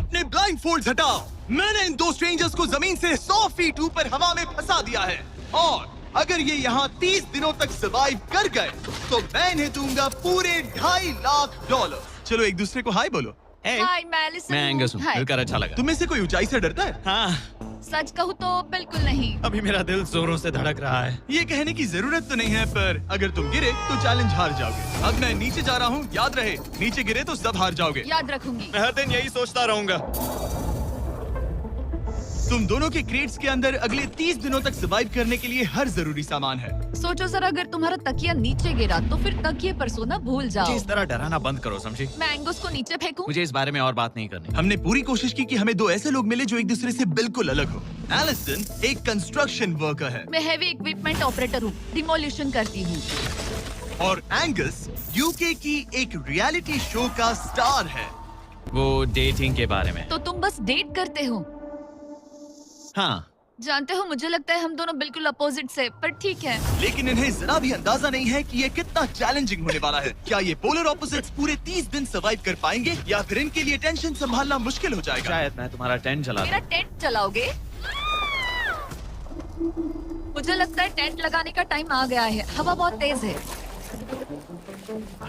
अपने blind fold हटाओ। मैंने इन दो स्ट्रेंजर्स को जमीन से 100 फीट ऊपर हवा में फंसा दिया है और अगर ये यहाँ 30 दिनों तक सर्वाइव कर गए तो मैं इन्हें दूंगा पूरे $2.5 लाख। चलो एक दूसरे को हाय बोलो। हाय, मैं एलिसन मैं हूँ। एंगस हूँ, हाय। मिलकर अच्छा लगा। तुम्हें से कोई ऊंचाई से डरता है? हाँ, सच कहूँ तो बिल्कुल नहीं। अभी मेरा दिल जोरों से धड़क रहा है। ये कहने की जरूरत तो नहीं है, पर अगर तुम गिरे तो चैलेंज हार जाओगे। अब मैं नीचे जा रहा हूँ, याद रहे नीचे गिरे तो सब हार जाओगे। याद रखूंगी। मैं हर दिन यही सोचता रहूंगा। तुम दोनों के क्रेट्स के अंदर अगले 30 दिनों तक सर्वाइव करने के लिए हर जरूरी सामान है। सोचो जरा, अगर तुम्हारा तकिया नीचे गिरा तो फिर तकिए पर सोना भूल मुझे जाओ। इस तरह डराना बंद करो, समझी? मैं एंगस को नीचे फेंकूं? मुझे इस बारे में और बात नहीं करनी। हमने पूरी कोशिश की कि हमें दो ऐसे लोग मिले जो एक दूसरे से बिल्कुल अलग हो। एलिसन एक कंस्ट्रक्शन वर्कर है मैं हैवी इक्विपमेंट ऑपरेटर हूँ, डिमोलिशन करती हूँ। और एंगस यूके की एक रियलिटी शो का स्टार है। वो डेटिंग के बारे में। तो तुम बस डेट करते हो? हाँ, जानते हो, मुझे लगता है हम दोनों बिल्कुल अपोजिट से, पर ठीक है। लेकिन इन्हें जरा भी अंदाजा नहीं है कि ये कितना चैलेंजिंग होने वाला है। क्या ये पोलर ऑपोजिट्स पूरे 30 दिन सर्वाइव कर पाएंगे या फिर इनके लिए टेंशन संभालना मुश्किल हो जाएगा? शायद मैं तुम्हारा टेंट चला मेरा टेंट चलाओगे? मुझे लगता है टेंट लगाने का टाइम आ गया है। हवा बहुत तेज है।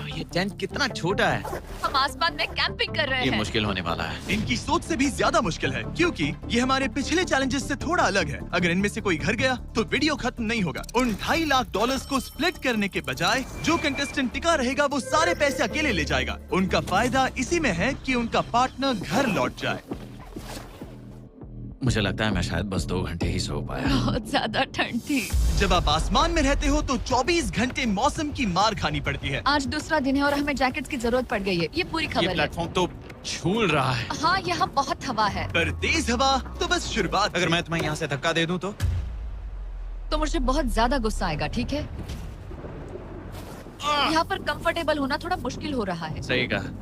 ये टेंट कितना छोटा है। हम आसमान में कैंपिंग कर रहे ये हैं। मुश्किल होने वाला है। इनकी सोच से भी ज्यादा मुश्किल है क्योंकि ये हमारे पिछले चैलेंजेस से थोड़ा अलग है। अगर इनमें से कोई घर गया तो वीडियो खत्म नहीं होगा। उन $2.5 लाख को स्प्लिट करने के बजाय जो कंटेस्टेंट टिका रहेगा वो सारे पैसे अकेले ले जाएगा। उनका फायदा इसी में है कि उनका पार्टनर घर लौट जाए। मुझे लगता है मैं शायद बस 2 घंटे ही सो पाया। बहुत ज्यादा ठंड थी। जब आप आसमान में रहते हो तो 24 घंटे मौसम की मार खानी पड़ती है। आज दूसरा दिन है और हमें जैकेट्स की जरूरत पड़ गई है। ये पूरी ये खबर है। प्लेटफॉर्म तो झूल रहा है। हाँ, यहाँ बहुत हवा है। पर तेज हवा तो बस शुरुआत। अगर मैं तुम्हें यहाँ से धक्का दे दूं तो मुझे बहुत ज्यादा गुस्सा आएगा, ठीक है? यहाँ पर कंफर्टेबल होना थोड़ा मुश्किल हो रहा है। सही कहा।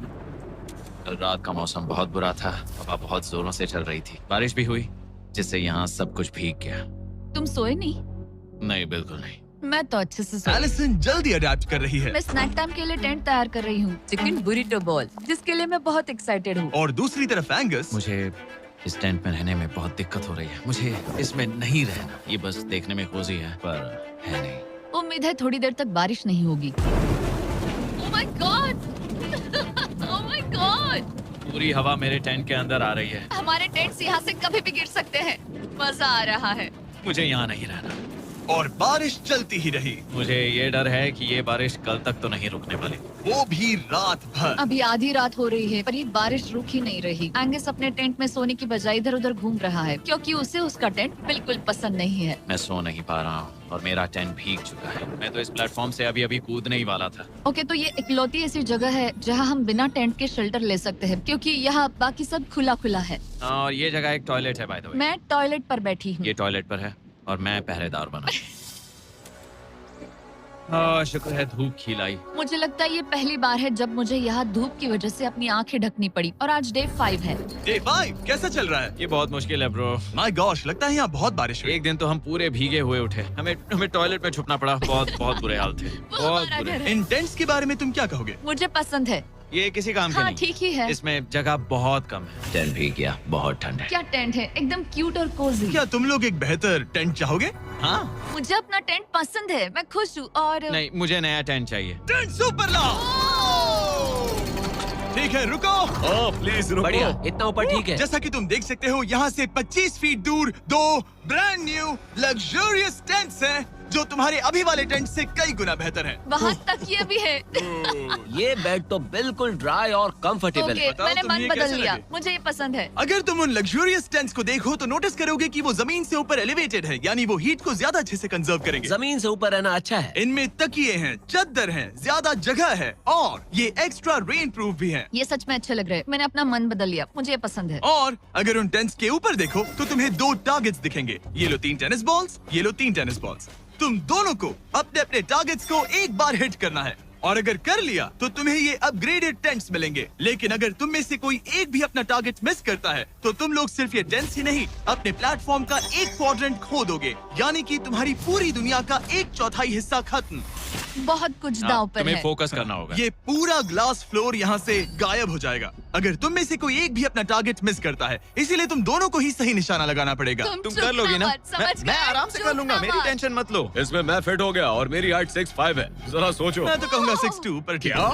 कल रात का मौसम बहुत बुरा था। हवा बहुत जोरों से चल रही थी। बारिश भी हुई जिससे यहाँ सब कुछ भीग गया। तुम सोए नहीं? नहीं, बिल्कुल नहीं। मैं तो अच्छे से सोई। एलिसन जल्दी अडेप्ट कर रही है मैं स्नैक टाइम के लिए टेंट तैयार कर रही हूँ, चिकन बुरिटो बॉल, जिसके लिए मैं बहुत एक्साइटेड हूँ। और दूसरी तरफ एंगस मुझे इस टेंट में रहने में बहुत दिक्कत हो रही है। मुझे इसमें नहीं रहना। ये बस देखने में कोजी है पर है नहीं। उम्मीद है थोड़ी देर तक बारिश नहीं होगी। Oh my God! Oh my God! पूरी हवा मेरे टेंट के अंदर आ रही है। हमारे टेंट्स यहाँ से कभी भी गिर सकते हैं। मजा आ रहा है। मुझे यहाँ नहीं रहना। और बारिश चलती ही रही, मुझे ये डर है कि ये बारिश कल तक तो नहीं रुकने वाली। वो भी रात भर। अभी आधी रात हो रही है पर ये बारिश रुक ही नहीं रही। एंगस अपने टेंट में सोने की बजाय इधर उधर घूम रहा है क्योंकि उसे उसका टेंट बिल्कुल पसंद नहीं है। मैं सो नहीं पा रहा हूँ और मेरा टेंट भीग चुका है। मैं तो इस प्लेटफॉर्म से अभी कूदने ही वाला था। ओके, तो ये इकलौती ऐसी जगह है जहाँ हम बिना टेंट के शेल्टर ले सकते हैं क्योंकि यहाँ बाकी सब खुला खुला है। और ये जगह एक टॉयलेट है बाय द वे। मैं टॉयलेट पर बैठी हूँ। ये टॉयलेट पर है और मैं पहरेदार बना। शुक्र है धूप खिलाई। मुझे लगता है ये पहली बार है जब मुझे यहाँ धूप की वजह से अपनी आंखें ढकनी पड़ी और आज डे 5 है। डे 5 कैसा चल रहा है? ये बहुत मुश्किल है ब्रो। माय गॉश, लगता है यहाँ बहुत बारिश हुई। एक दिन तो हम पूरे भीगे हुए उठे। हमें टॉयलेट में छुपना पड़ा। बहुत बुरे हाल थे। बहुत हमारा बुरे। घर है। इन टेंट्स के बारे में तुम क्या कहोगे? मुझे पसंद है। ये किसी काम का हाँ, नहीं। ठीक ही है। इसमें जगह बहुत कम है। टेंट भीग गया, बहुत ठंड है। क्या टेंट है, एकदम क्यूट और कोजी। क्या तुम लोग एक बेहतर टेंट चाहोगे? हाँ? मुझे अपना टेंट पसंद है, मैं खुश हूँ। और नहीं, मुझे नया टेंट चाहिए। टेंट सुपर लाओ। ठीक है, रुको। प्लीज रुको। बढ़िया, इतना ऊपर ठीक है। जैसा कि तुम देख सकते हो यहाँ से 25 फीट दूर 2 ब्रांड न्यू लग्जरियस टेंट्स हैं जो तुम्हारे अभी वाले टेंट से कई गुना बेहतर हैं। वहाँ तकिए भी है। ये बेड तो बिल्कुल ड्राई और कंफर्टेबल ओके, है। बताओ मैंने तुम मन ये बदल कैसे लिया। लगे? मुझे ये पसंद है। अगर तुम उन लग्जरियस टेंट्स को देखो तो नोटिस करोगे कि वो जमीन से ऊपर एलिवेटेड है, यानी वो हीट को ज्यादा अच्छे से कंजर्व करेंगे। जमीन से ऊपर रहना अच्छा है। इनमें तकिए हैं, चद्दर हैं, ज्यादा जगह है और ये एक्स्ट्रा रेन प्रूफ भी हैं। ये सच में अच्छे लग रहे हैं। मैंने अपना मन बदल लिया, मुझे ये पसंद है। और अगर उन टेंट्स के ऊपर देखो तो तुम्हें 2 टारगेट्स दिखेंगे। ये लो 3 टेनिस बॉल्स, ये लो 3 टेनिस बॉल्स। तुम दोनों को अपने अपने टारगेट्स को एक बार हिट करना है और अगर कर लिया तो तुम्हें ये अपग्रेडेड टेंट्स मिलेंगे। लेकिन अगर तुम में से कोई एक भी अपना टारगेट मिस करता है तो तुम लोग सिर्फ ये टेंट्स ही नहीं, अपने प्लेटफॉर्म का एक क्वाड्रेंट खो दोगे, यानी कि तुम्हारी पूरी दुनिया का 1/4 हिस्सा खत्म। बहुत कुछ दांव पर तुम्हें है। फोकस करना होगा। ये पूरा ग्लास फ्लोर यहाँ से गायब हो जाएगा अगर तुम में से कोई एक भी अपना टारगेट मिस करता है, इसीलिए तुम दोनों को ही सही निशाना लगाना पड़ेगा। तुम चुप कर लोगी ना? मत, समझ मैं गए? आराम से चुप कर लूंगा, ना मेरी मत। टेंशन मत लो। इसमें मैं फिट हो गया और मेरी हाइट 6'5" है। जरा सोचो। मैं तो कहूंगा 6'2", पर क्या?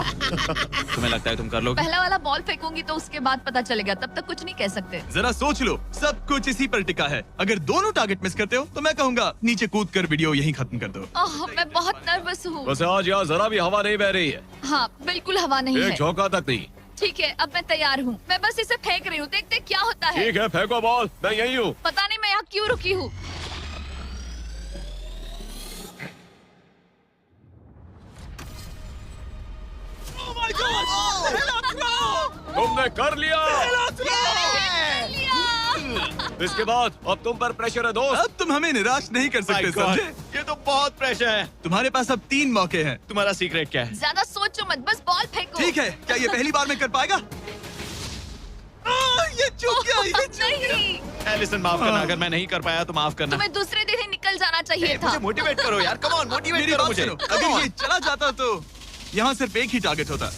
तुम्हें लगता है तुम कर लोगे? पहला वाला बॉल फेंकूंगी तो उसके बाद पता चलेगा, तब तक कुछ नहीं कह सकते। जरा सोच लो, सब कुछ इसी पर टिका है। अगर दोनों टारगेट मिस करते हो तो मैं कहूंगा नीचे कूद कर वीडियो यहीं खत्म कर दो। ओह, मैं बहुत नर्वस हूँ। बस आज यहाँ जरा भी हवा नहीं बह रही है, हाँ, बिल्कुल हवा नहीं एक है। झोंका तक नहीं। ठीक है, अब मैं तैयार हूँ। मैं बस इसे फेंक रही हूँ, देखते क्या होता है। ठीक है, फेंको बॉल, मैं यही हूँ। पता नहीं मैं यहाँ क्यों रुकी हूँ। तुमने कर लिया। लिया। इसके बाद अब तुम पर प्रेशर है दोस्त। अब तुम हमें निराश नहीं कर सकते, My God, समझे? ये तो बहुत प्रेशर है। तुम्हारे पास अब 3 मौके हैं। तुम्हारा सीक्रेट क्या है? ज्यादा सोचो मत, बस बॉल फेंको। ठीक है, क्या ये पहली बार में कर पाएगा? ये चूक गया, ये ओह, चूक गया। नहीं, एलिसन माफ करना, अगर मैं नहीं कर पाया तो माफ करना। तुम्हें दूसरे दिन ही निकल जाना चाहिए था। मुझे मोटिवेट करो यार, कम ऑन, मोटिवेट मेरी करो बात मुझे। सुनो, अगर ये चला जाता तो यहाँ सिर्फ एक ही टारगेट होता।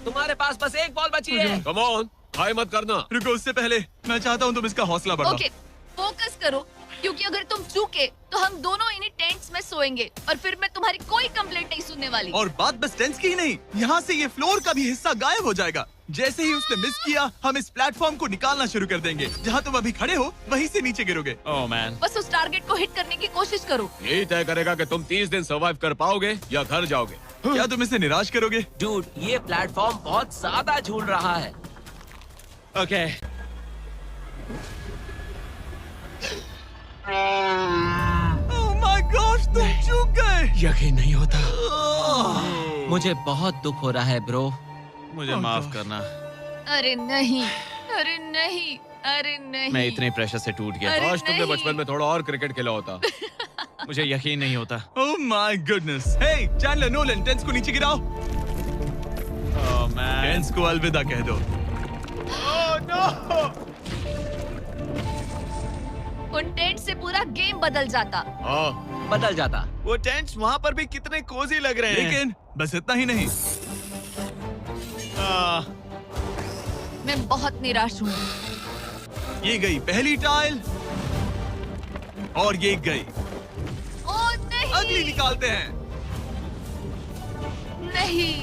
तुम्हारे पास बस एक बॉल बची है। कम ऑन, हाई मत करना। रुको, उससे पहले मैं चाहता हूँ तुम इसका हौसला बढ़ाओ। ओके, फोकस करो, क्योंकि अगर तुम चूके तो हम दोनों इन्हीं टेंट्स में सोएंगे और फिर मैं तुम्हारी कोई कंप्लेंट नहीं सुनने वाली। और बात बस टेंस की ही नहीं, यहाँ से ये फ्लोर का भी हिस्सा गायब हो जाएगा। जैसे ही उसने मिस किया, हम इस प्लेटफॉर्म को निकालना शुरू कर देंगे। जहाँ तुम अभी खड़े हो, वहीं से नीचे गिरोगे। ओह मैन, बस उस टारगेट को हिट करने की कोशिश करो। यही तय करेगा कि तुम 30 दिन सर्वाइव कर पाओगे या घर जाओगे। क्या तुम इसे निराश करोगे? डूड, ये प्लेटफॉर्म बहुत ज्यादा झूल रहा है। ओके। ओह माय गॉड, तुम चूक गए। यकीन नहीं होता। मुझे बहुत दुख हो रहा है ब्रो। मुझे Oh माफ God. करना, अरे नहीं, अरे नहीं, अरे नहीं। मैं इतने प्रेशर से टूट गया। अरे काश तुमने नहीं। बचपन में थोड़ा और क्रिकेट खेला होता। मुझे यकीन नहीं होता। Oh my goodness. Hey Chandler, Nolan, टेंस को नीचे गिराओ। ओह मैन, टेंस को अलविदा कह दो। उन टेंट से पूरा गेम बदल जाता। हाँ, बदल जाता। वो टेंट्स वहाँ पर भी कितने कोजी लग रहे हैं। लेकिन बस इतना ही नहीं, आह, मैं बहुत निराश हूँ। ये गई पहली टाइल और ये गई। ओह नहीं, अगली निकालते हैं। नहीं।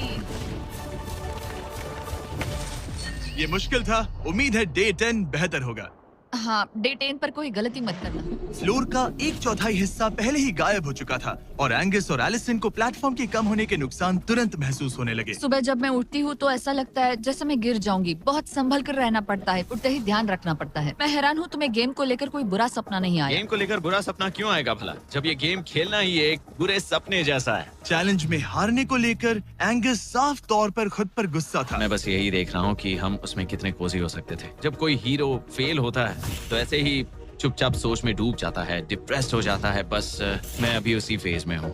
ये मुश्किल था, उम्मीद है डे 10 बेहतर होगा। हाँ, डे 10 पर कोई गलती मत करना। फ्लोर का 1/4 हिस्सा पहले ही गायब हो चुका था और एंगस और एलिसन को प्लेटफॉर्म के कम होने के नुकसान तुरंत महसूस होने लगे। सुबह जब मैं उठती हूँ तो ऐसा लगता है जैसे मैं गिर जाऊंगी। बहुत संभल कर रहना पड़ता है, उठते ही ध्यान रखना पड़ता है। मैं हैरान हूँ तुम्हें गेम को लेकर कोई बुरा सपना नहीं आया। गेम को लेकर बुरा सपना क्यों आएगा भला, जब ये गेम खेलना ही एक बुरे सपने जैसा है। चैलेंज में हारने को लेकर एंगस साफ तौर पर खुद पर गुस्सा था। मैं बस यही देख रहा हूँ कि हम उसमें कितने कोजी हो सकते थे। जब कोई हीरो फेल होता है तो ऐसे ही चुपचाप सोच में डूब जाता है, डिप्रेस्ड हो जाता है। बस मैं अभी उसी फेज में हूँ।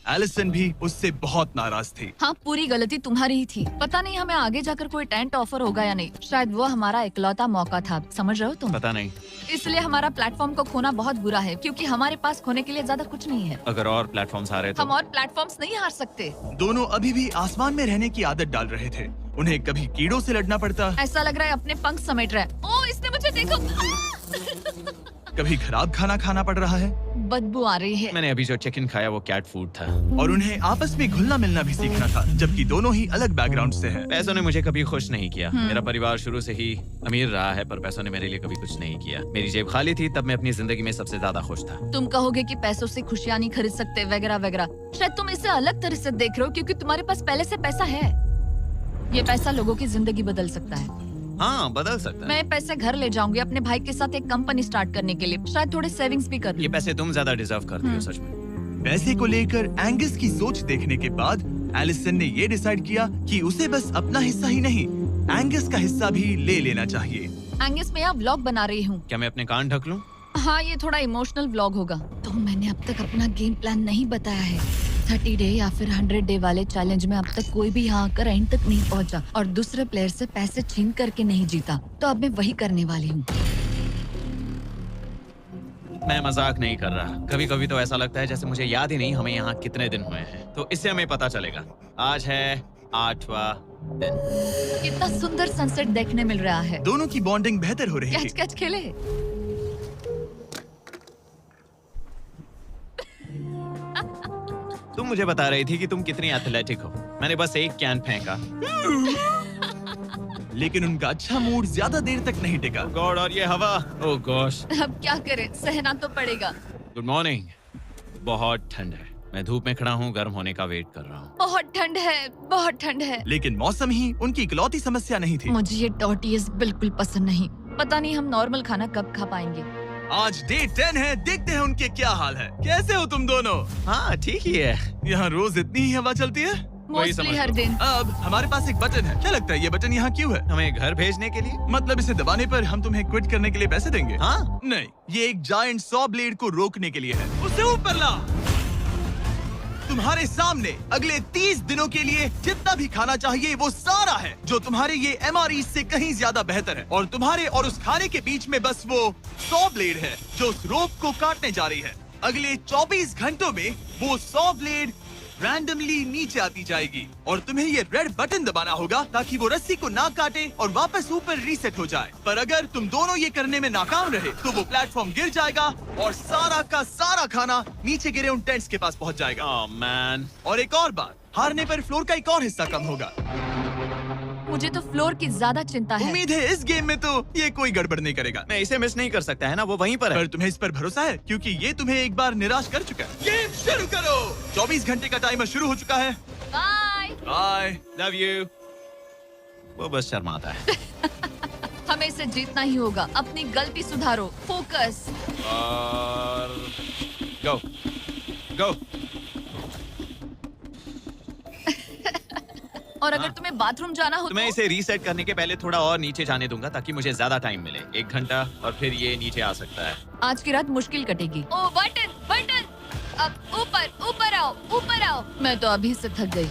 एलिसन भी उससे बहुत नाराज थी। हाँ, पूरी गलती तुम्हारी ही थी। पता नहीं हमें आगे जाकर कोई टेंट ऑफर होगा या नहीं। शायद वो हमारा इकलौता मौका था, समझ रहे हो तुम? पता नहीं, इसलिए हमारा प्लेटफॉर्म को खोना बहुत बुरा है, क्योंकि हमारे पास खोने के लिए ज्यादा कुछ नहीं है। अगर और प्लेटफॉर्म्स आ रहे हम तो। और प्लेटफॉर्म्स नहीं हार सकते। दोनों अभी भी आसमान में रहने की आदत डाल रहे थे। उन्हें कभी कीड़ों से लड़ना पड़ता, ऐसा लग रहा है अपने पंख समेट रहा है। ओह, इसने मुझे देखो। कभी खराब खाना खाना पड़ रहा है बदबू आ रही है। मैंने अभी जो चिकन खाया वो कैट फूड था। और उन्हें आपस में घुलना मिलना भी सीखना था, जबकि दोनों ही अलग बैकग्राउंड से हैं। पैसों ने मुझे कभी खुश नहीं किया। मेरा परिवार शुरू से ही अमीर रहा है, पर पैसों ने मेरे लिए कभी कुछ नहीं किया। मेरी जेब खाली थी तब मैं अपनी जिंदगी में सबसे ज्यादा खुश था। तुम कहोगे कि पैसों से खुशियां नहीं खरीद सकते वगैरह वगैरह। शायद तुम इसे अलग तरह से देख रहे हो, क्योंकि तुम्हारे पास पहले से पैसा है। ये पैसा लोगों की जिंदगी बदल सकता है। हाँ, बदल सकता है। मैं पैसे घर ले जाऊंगी अपने भाई के साथ एक कंपनी स्टार्ट करने के लिए। शायद थोड़े सेविंग्स भी कर ये लूं। पैसे तुम ज्यादा डिजर्व करती हो सच में। पैसे को लेकर एंगस की सोच देखने के बाद एलिसन ने ये डिसाइड किया कि उसे बस अपना हिस्सा ही नहीं, एंगस का हिस्सा भी ले लेना चाहिए। एंगस, मैं यहाँ व्लॉग बना रही हूँ। क्या मैं अपने कान ढक लूं? हाँ, ये थोड़ा इमोशनल व्लॉग होगा। तो मैंने अब तक अपना गेम प्लान नहीं बताया है। 30 डे या फिर 100 डे वाले चैलेंज में अब तक कोई भी यहाँ आकर एंड तक नहीं पहुँचा और दूसरे प्लेयर से पैसे छीन करके नहीं जीता, तो अब मैं वही करने वाली हूँ। मैं मजाक नहीं कर रहा। कभी कभी तो ऐसा लगता है जैसे मुझे याद ही नहीं हमें यहाँ कितने दिन हुए हैं। तो इससे हमें पता चलेगा। आज है 8वां दिन। कितना सुंदर सनसेट देखने मिल रहा है। दोनों की बॉन्डिंग बेहतर हो रही है। कैच कैच खेले। तुम मुझे बता रही थी कि तुम कितनी एथलेटिक हो। मैंने बस एक कैन फेंका। लेकिन उनका अच्छा मूड ज्यादा देर तक नहीं टिका। गॉड, और ये हवा। ओह गॉश। अब क्या करें, सहना तो पड़ेगा। Good morning. बहुत ठंड है। मैं धूप में खड़ा हूँ, गर्म होने का वेट कर रहा हूँ। बहुत ठंड है, बहुत ठंड है। लेकिन मौसम ही उनकी इकलौती समस्या नहीं थी। मुझे ये टॉर्टियस बिल्कुल पसंद नहीं। पता नहीं हम नॉर्मल खाना कब खा पाएंगे। आज डे 10 है, देखते हैं उनके क्या हाल है। कैसे हो तुम दोनों? हाँ ठीक ही है। यहाँ रोज इतनी ही हवा चलती है। वही मोस्टली समझ हर लो। दिन। अब हमारे पास एक बटन है। क्या लगता है ये बटन यहाँ क्यों है? हमें घर भेजने के लिए। मतलब इसे दबाने पर हम तुम्हें क्विट करने के लिए पैसे देंगे? हाँ। नहीं, ये एक जायंट सॉ ब्लेड को रोकने के लिए है। उसे ऊपर ला। तुम्हारे सामने अगले 30 दिनों के लिए जितना भी खाना चाहिए वो सारा है, जो तुम्हारे ये MRE से कहीं ज्यादा बेहतर है। और तुम्हारे और उस खाने के बीच में बस वो सॉ ब्लेड है जो उस रोप को काटने जा रही है। अगले 24 घंटों में वो सॉ ब्लेड रैंडमली नीचे आती जाएगी और तुम्हें ये रेड बटन दबाना होगा ताकि वो रस्सी को ना काटे और वापस ऊपर रीसेट हो जाए। पर अगर तुम दोनों ये करने में नाकाम रहे तो वो प्लेटफॉर्म गिर जाएगा और सारा का सारा खाना नीचे गिरे उन टेंट्स के पास पहुंच जाएगा। Oh man. और एक और बात, हारने पर फ्लोर का एक और हिस्सा कम होगा। मुझे तो फ्लोर की ज्यादा चिंता है। उम्मीद है इस गेम में तो ये कोई गड़बड़ नहीं करेगा। मैं इसे मिस नहीं कर सकता है ना, वो वहीं पर है। पर तुम्हें इस पर भरोसा है क्योंकि ये तुम्हें एक बार निराश कर चुका है। गेम शुरू करो। 24 घंटे का टाइमर शुरू हो चुका है। बाय। बाय। Love you. वो बस शर्माता है। हमें इसे जीतना ही होगा। अपनी गलती सुधारो। फोकस। और गो गो। और अगर तुम्हें बाथरूम जाना हो तो मैं इसे रीसेट करने के पहले थोड़ा और नीचे जाने दूंगा ताकि मुझे ज्यादा टाइम मिले। 1 घंटा और फिर ये नीचे आ सकता है। आज की रात मुश्किल कटेगी। ओ बटन बटन। अब ऊपर ऊपर आओ, ऊपर आओ। मैं तो अभी से थक गई।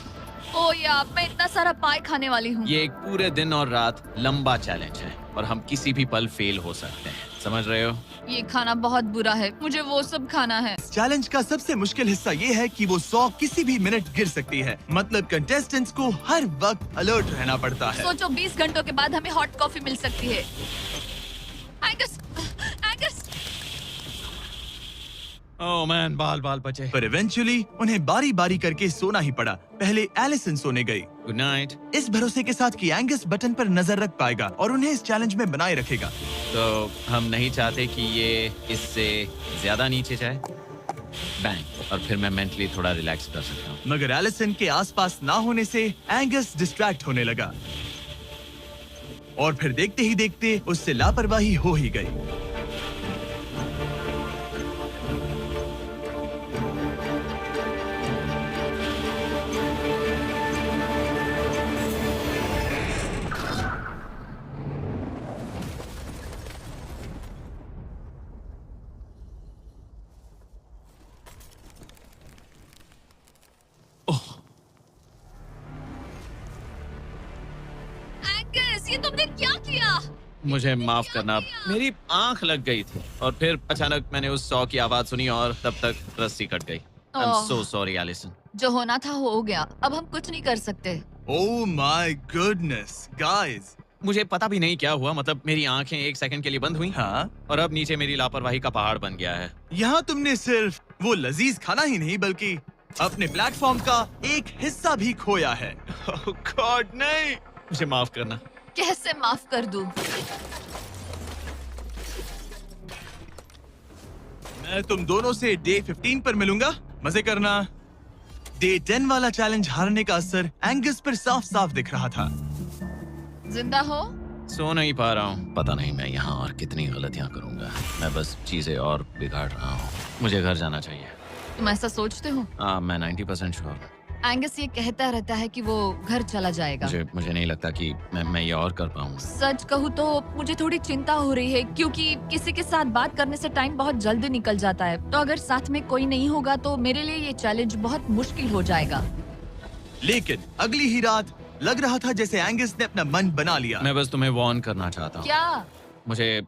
ओ यार, मैं इतना सारा पाई खाने वाली हूँ। ये एक पूरे दिन और रात लंबा चैलेंज है और हम किसी भी पल फेल हो सकते हैं। समझ रहे हो? ये खाना बहुत बुरा है। मुझे वो सब खाना है। इस चैलेंज का सबसे मुश्किल हिस्सा ये है कि वो 100 किसी भी मिनट गिर सकती है। मतलब कंटेस्टेंट्स को हर वक्त अलर्ट रहना पड़ता है। सोचो 20 घंटों के बाद हमें हॉट कॉफी मिल सकती है। Angus, Angus. ओह मैन, बाल बाल बचे। पर इवेंचुअली उन्हें बारी बारी करके सोना ही पड़ा। पहले एलिसन सोने गई, गुड नाइट। इस भरोसे के साथ कि एंगस बटन पर नजर रख पाएगा और उन्हें इस चैलेंज में बनाए रखेगा। तो हम नहीं चाहते कि ये इससे ज्यादा नीचे जाए। बैंग। और फिर मैं मेंटली थोड़ा रिलैक्स कर सकता हूँ। मगर एलिसन के आसपास ना होने से एंगस डिस्ट्रैक्ट होने लगा और फिर देखते ही देखते उससे लापरवाही हो ही गई। एंगस, ये तुमने क्या किया? मुझे माफ करना, मेरी आंख लग गई थी और फिर अचानक मैंने उस 100 की आवाज सुनी और तब तक रस्सी कट गई। I am oh. So sorry Allison. जो होना था हो गया। अब हम कुछ नहीं कर सकते। ओह माय गुडनेस गाइस। मुझे पता भी नहीं क्या हुआ। मतलब मेरी आंखें 1 सेकंड के लिए बंद हुई हाँ, और अब नीचे मेरी लापरवाही का पहाड़ बन गया है। यहाँ तुमने सिर्फ वो लजीज खाना ही नहीं बल्कि अपने प्लेटफॉर्म का एक हिस्सा भी खोया है। ओह गॉड, नहीं। मुझे माफ करना। कैसे माफ कर दूं? मैं तुम दोनों से डे 15 पर मिलूंगा। मजे करना। डे 10 वाला चैलेंज हारने का असर एंगस पर साफ साफ दिख रहा था। जिंदा हो? सो नहीं पा रहा हूँ। पता नहीं मैं यहाँ और कितनी गलतियाँ करूँगा। मैं बस चीजें और बिगाड़ रहा हूँ। मुझे घर जाना चाहिए। तुम ऐसा सोचते हो? मैं 90% श्योर हूँ। एंगस ये कहता रहता है कि वो घर चला जाएगा। मुझे नहीं लगता कि मैं ये और कर पाऊंगा। सच कहूँ तो मुझे थोड़ी चिंता हो रही है, क्योंकि किसी के साथ बात करने से टाइम बहुत जल्दी निकल जाता है। तो अगर साथ में कोई नहीं होगा तो मेरे लिए ये चैलेंज बहुत मुश्किल हो जाएगा। लेकिन अगली ही रात लग रहा था जैसे एंगस ने अपना मन बना लिया। मैं बस तुम्हें वार्न करना चाहता हूँ। क्या? मुझे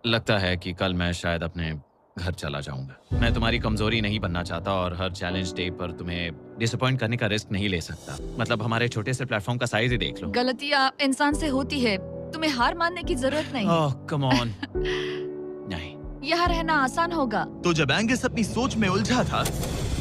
लगता है कि कल मैं शायद अपने घर चला जाऊंगा। मैं तुम्हारी कमजोरी नहीं बनना चाहता और हर चैलेंज डे पर तुम्हें डिसअपॉइंट करने का रिस्क नहीं ले सकता। मतलब हमारे छोटे से प्लेटफॉर्म का साइज ही देख लो। गलतियाँ इंसान से होती है, तुम्हें हार मानने की जरूरत नहीं। ओह कम ऑन। नहीं, यहाँ रहना आसान होगा। तो जब एंगस अपनी सोच में उलझा था,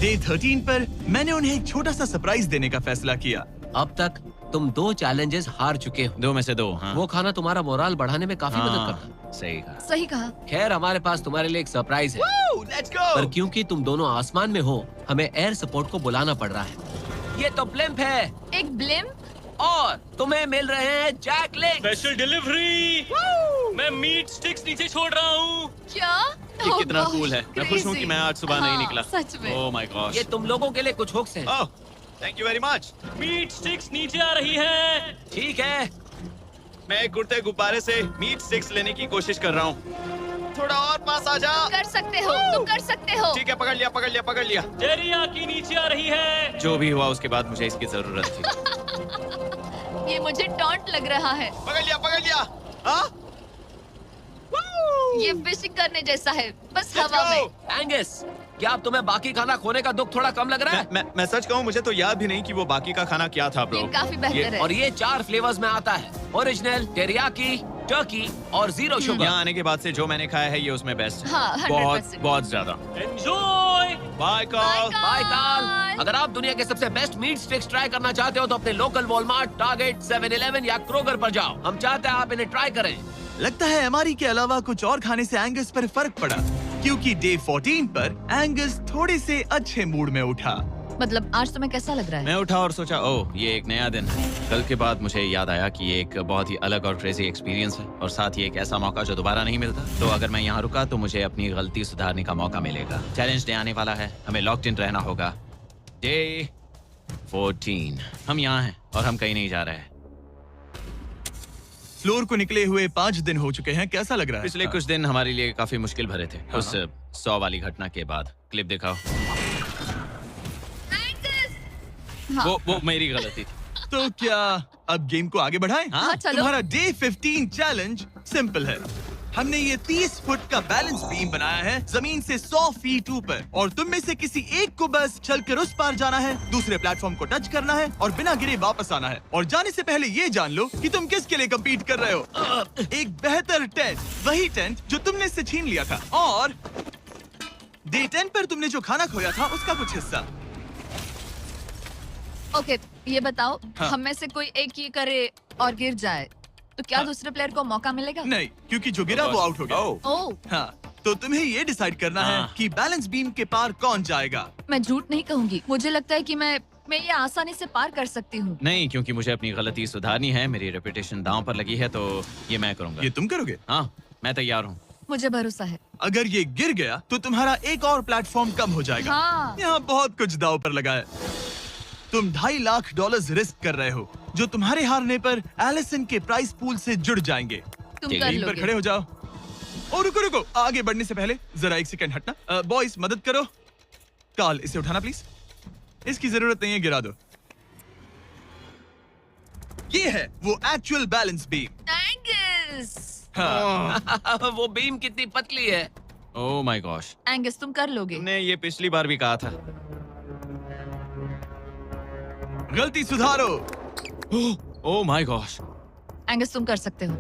डे 13 पर मैंने उन्हें एक छोटा सा सरप्राइज देने का फैसला किया। अब तक तुम 2 चैलेंजेस हार चुके हो। 2 में से 2। हाँ। वो खाना तुम्हारा मोराल बढ़ाने में काफी मदद करता है। सही कहा। सही कहा। खैर, हमारे पास तुम्हारे लिए एक सरप्राइज है। Let's go. पर क्योंकि तुम दोनों आसमान में हो, हमें एयर सपोर्ट को बुलाना पड़ रहा है। ये तो ब्लिम्प है एक ब्लिम्प? और तुम्हें मिल रहे हैं जैक लिंक्स। Special delivery. मैं मीट स्टिक्स नीचे छोड़ रहा हूँ। क्या? ये कितना कूल है। मैं खुश हूँ कि मैं आज सुबह नहीं निकला। सच में। Oh my gosh. ये तुम लोगों के लिए कुछ हुक्स हैं। Oh thank you very much. Meat sticks नीचे आ रही है। ठीक है, मैं एक उड़ते गुब्बारे से मीट स्टिक्स लेने की कोशिश कर रहा हूँ। थोड़ा और पास आ जा। कर सकते हो, तुम कर सकते हो। ठीक है, पकड़ लिया पकड़ लिया पकड़ लिया। टेरियाकी नीचे आ रही है। जो भी हुआ उसके बाद मुझे इसकी जरूरत थी। ये मुझे टॉन्ट लग रहा है। पकड़ लिया पकड़ लिया। हाँ? ये फिशिंग करने जैसा है, बस Let's हवा go! में। एंगस, क्या अब तुम्हें बाकी खाना खोने का दुख थोड़ा कम लग रहा है? मैं सच कहूँ, मुझे तो याद भी नहीं कि वो बाकी का खाना क्या था ब्रो। ये काफी बेहतर है। और ये 4 फ्लेवर्स में आता है, ओरिजिनल, टेरियाकी, टर्की और 0 शुगर। यहाँ आने के बाद से जो मैंने खाया है ये उसमें बेस्ट है। हाँ, 100%। बहुत ज्यादा। Enjoy. Bye Carl. Bye Carl. अगर आप दुनिया के सबसे बेस्ट मीट स्टिक्स ट्राई करना चाहते हो तो अपने लोकल वॉलमार्ट, टारगेट, 7-Eleven या क्रोगर पर जाओ। हम चाहते हैं आप इन्हें ट्राई करें। लगता है एमआरई के अलावा कुछ और खाने से एंगस पर फर्क पड़ा, क्योंकि डे 14 पर एंगस थोड़े से अच्छे मूड में उठा। मतलब आज तुम्हें कैसा लग रहा है? मैं उठा और सोचा, ओह ये एक नया दिन है। कल के बाद मुझे याद आया कि ये एक बहुत ही अलग और क्रेजी एक्सपीरियंस है और साथ ही एक ऐसा मौका जो दोबारा नहीं मिलता। तो अगर मैं यहाँ रुका तो मुझे अपनी गलती सुधारने का मौका मिलेगा। चैलेंज डे आने वाला है, हमें लॉक्ड इन रहना होगा। डे 14 हम यहाँ हैं और हम कहीं नहीं जा रहे हैं। फ्लोर को निकले हुए 5 दिन हो चुके हैं। कैसा लग रहा है? पिछले कुछ दिन हमारे लिए काफी मुश्किल भरे थे। उस 100 वाली घटना के बाद। क्लिप दिखाओ। हाँ। वो मेरी गलती थी। तो क्या अब गेम को आगे बढ़ाएं? हाँ, चलो। तुम्हारा डे 15 चैलेंज सिंपल है। हमने ये 30 फुट का बैलेंस बीम बनाया है जमीन से 100 फीट ऊपर, और तुम में से किसी एक को बस चलकर उस पार जाना है, दूसरे प्लेटफॉर्म को टच करना है और बिना गिरे वापस आना है। और जाने से पहले ये जान लो कि तुम किसके लिए कम्पीट कर रहे हो। एक बेहतर टेंट, वही टेंट जो तुमने इससे छीन लिया था, और डे 10 पर तुमने जो खाना खोया था उसका कुछ हिस्सा। ओके, ये बताओ, हाँ। हम में से कोई एक ये करे और गिर जाए तो क्या हाँ। दूसरे प्लेयर को मौका मिलेगा? नहीं, क्योंकि जो गिरा वो आउट हो गया। ओह, हाँ, तो तुम्हें ये डिसाइड करना है हाँ। कि बैलेंस बीम के पार कौन जाएगा। मैं झूठ नहीं कहूंगी, मुझे लगता है कि मैं ये आसानी से पार कर सकती हूँ। नहीं, क्योंकि मुझे अपनी गलती सुधारनी है। मेरी रेपुटेशन दांव पर लगी है, तो ये मैं करूंगा। ये तुम करोगे? हाँ, मैं तैयार हूँ। मुझे भरोसा है। अगर ये गिर गया तो तुम्हारा एक और प्लेटफॉर्म कम हो जाएगा। हाँ। यहाँ बहुत कुछ दाव पर लगा है। तुम $2.5 लाख रिस्क कर रहे हो, जो तुम्हारे हारने पर एलिसन के प्राइस पूल से जुड़ जाएंगे। तुम ठीक कर है, टीम पर लोगे। खड़े हो जाओ। और रुको, आगे बढ़ने से पहले जरा 1 सेकंड हटना। बॉयज मदद करो। कार्ल, इसे उठाना प्लीज। इसकी जरूरत नहीं है, गिरा दो। ये है वो एक्चुअल बैलेंस बीम। एंगस, हाँ। वो बीम कितनी पतली है। ओह माय गॉश, एंगस तुम कर लोगे। तुमने ये पिछली बार भी कहा था। गलती सुधारो। ओह माय गॉश, एंगस तुम कर सकते हो।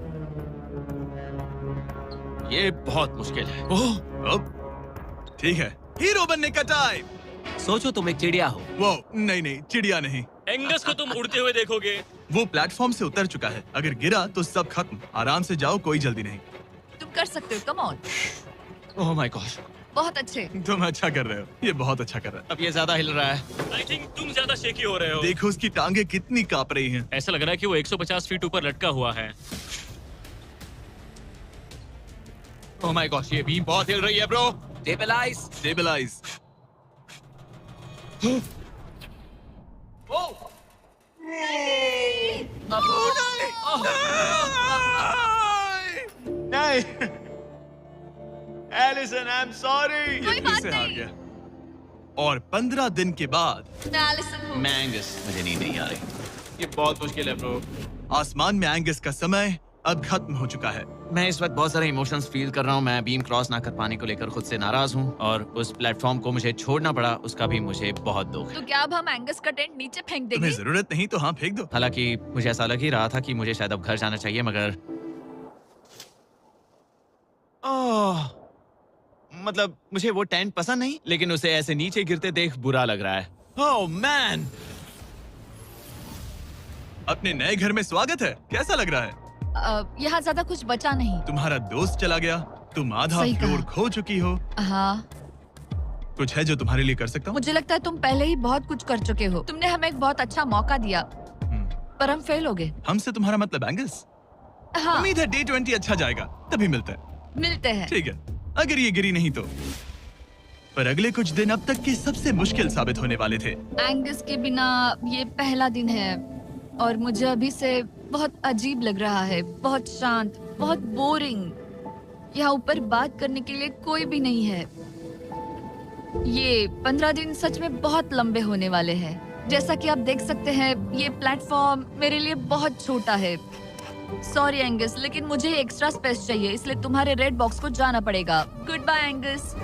ये बहुत मुश्किल है। अब ठीक है, हीरो बनने का टाइम। सोचो तुम एक चिड़िया हो। वो नहीं, चिड़िया नहीं। एंगस को तुम उड़ते हुए देखोगे। वो प्लेटफॉर्म से उतर चुका है। अगर गिरा तो सब खत्म। आराम से जाओ, कोई जल्दी नहीं। तुम कर सकते हो, come on. Oh my gosh, बहुत अच्छे। तुम अच्छा कर रहे हो, ये बहुत अच्छा कर रहा है। अब ये ज्यादा हिल रहा है। आई थिंक तुम ज्यादा शेकी हो रहे हो। देखो उसकी टांगे कितनी कांप रही हैं। ऐसा लग रहा है कि वो 150 फीट ऊपर लटका हुआ है। ओह माय गॉश, ये बीम बहुत हिल रही है ब्रो। स्टेबलाइज। स्टेबलाइज। नहीं एलिसन, आई एम सॉरी। कोई बात फिर से हार नहीं। गया। और 15 दिन के बाद मैं एलिसन हूँ। मैं एंगस, मुझे नींद नहीं आ रही। ये बहुत मुश्किल है ब्रो। आसमान में एंगस का समय अब खत्म हो चुका है। मैं इस वक्त बहुत सारे इमोशंस फील कर रहा हूँ। मैं बीम क्रॉस ना कर पाने को लेकर खुद से नाराज हूँ और उस प्लेटफॉर्म को मुझे छोड़ना पड़ा, उसका भी मुझे बहुत दुख है। तो क्या अब हम एंगस का टेंट नीचे फेंक तुम्हें देंगे? जरूरत नहीं तो हाँ फेंक दो। हालांकि मुझे ऐसा लग ही रहा था कि मुझे शायद अब घर जाना चाहिए, मगर मतलब मुझे वो टेंट पसंद नहीं, लेकिन उसे ऐसे नीचे गिरते देख बुरा लग रहा है। ओह मैन, अपने नए घर में स्वागत है। कैसा लग रहा है? यहाँ ज्यादा कुछ बचा नहीं। तुम्हारा दोस्त चला गया, तुम आधा सही फ्लोर कहा। खो चुकी हो। हाँ, कुछ है जो तुम्हारे लिए कर सकता हूँ? मुझे लगता है तुम पहले ही बहुत कुछ कर चुके हो। तुमने हमें एक बहुत अच्छा मौका दिया, हम्म, पर हम फेल हो गए। हमसे तुम्हारा मतलब एंगस? हाँ, उम्मीद है डे 20 अच्छा जाएगा, तभी मिलते हैं। मिलते हैं। ठीक है, अगर ये गिरी नहीं तो। पर अगले कुछ दिन अब तक के सबसे मुश्किल साबित होने वाले थे। एंगस के बिना ये पहला दिन है और मुझे अभी से बहुत अजीब लग रहा है, बहुत शांत, बहुत बोरिंग। यहाँ ऊपर बात करने के लिए कोई भी नहीं है। ये 15 दिन सच में बहुत लंबे होने वाले हैं। जैसा कि आप देख सकते हैं, ये प्लेटफॉर्म मेरे लिए बहुत छोटा है। सॉरी एंगस, लेकिन मुझे एक्स्ट्रा स्पेस चाहिए, इसलिए तुम्हारे रेड बॉक्स को जाना पड़ेगा। Good bye Angus.